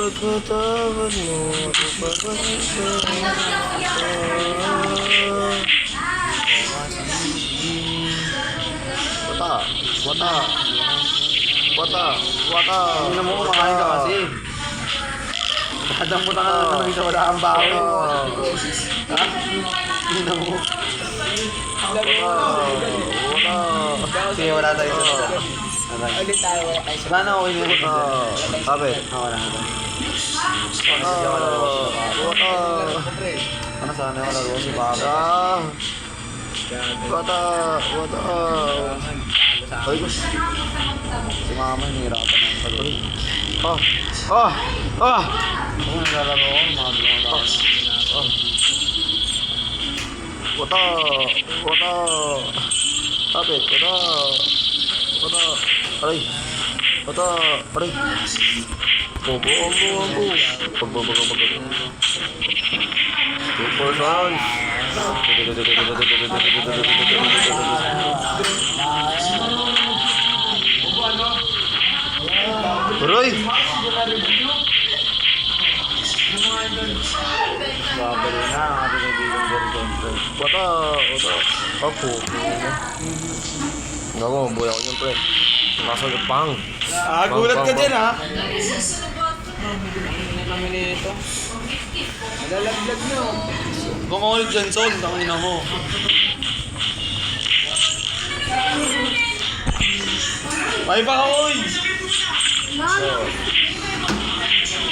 pagkatawad mo, ako Wata. Hindi mo kumakain ka kasi. Dadang mo na naman isa wala kang bawi. Ha? Hindi na mo. Sige, wala tayo sa Ulit tayo, wala tayo sa sana okay na ito. Kapit. Wala na tayo. Ano sana wala ko si Baba? Wata. Ay, gusto. Si Mama nahihirapan ng pag-uwi. Kung naglalaro ko, mga Wata. Kapit. Aray. Ambo. Super sounds. Aray. babalo na ang ating kaibigan Gordon. Wata. Ako. Ngago, buhay ako yun, pre. Nakasagot pang. Gulat ka dyan, ha? kami nito. Nalalaglag nyo. Kung ako ulit dyan, Sol, tangina mo. May pa ka, oy!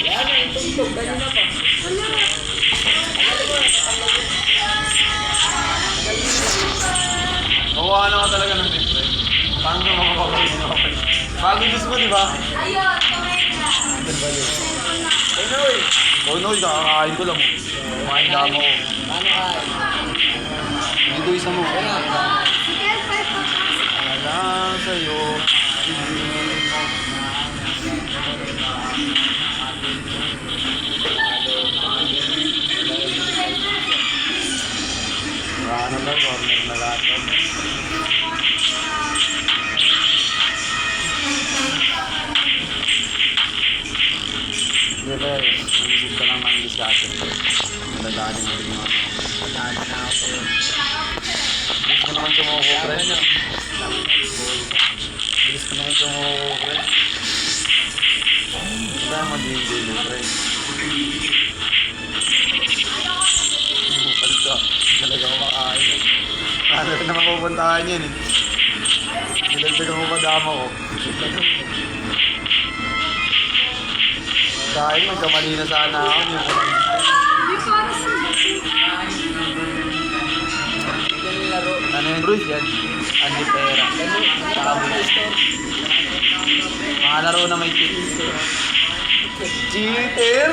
Yan, yung tugtog. Kanina pa. Makuha na ka talaga ng big friend. Paano ka makapagpalit na kapag? Bago gusto mo, di ba? Oh no, kakakain ko lang. Kumain na ako. Paano ka? Dito isa mo. Alam sa'yo. Ano na, corner na lahat. Hindi ba, nag-isip ka lang ng discussion. Nadaanin mo yung ano. Pagkada na ako. Bilis ko naman sumuko, pre. Bilis ko naman sumuko, pre. Wala mo din, pre. Bukal ka. Talaga kumakain. Ano rin naman pupuntahan yun eh. Nilagdagan mo madama ko. Dahil magkamali na sana ako. Yan laro. Ano yung Bruce yan? Andy Pera. Saka Bruce. Mga laro na may cheater. Cheater?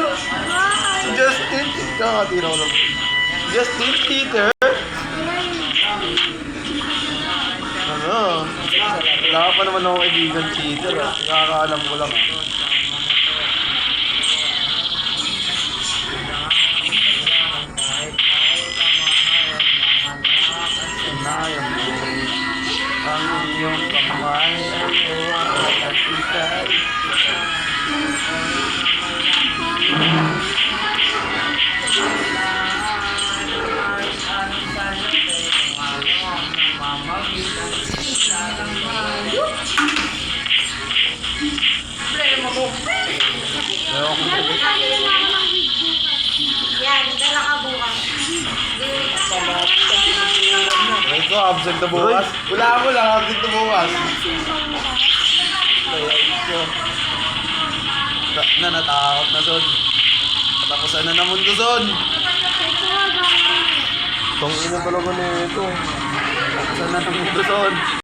Si Justin? Kakatira ko lang. Justin cheater? Ano? Wala pa naman ako kaibigan cheater ah. Nakakaalam ko lang ah. Sanayan mo ang iyong kamay at ikay. Yan, dala ka bukas. Ito, absent na bukas. Wala ako lang, absent na bukas. Natakot na, Son. Katapusan na naman to, Son. Tong ina talaga na ito. Katapusan na naman to, Son.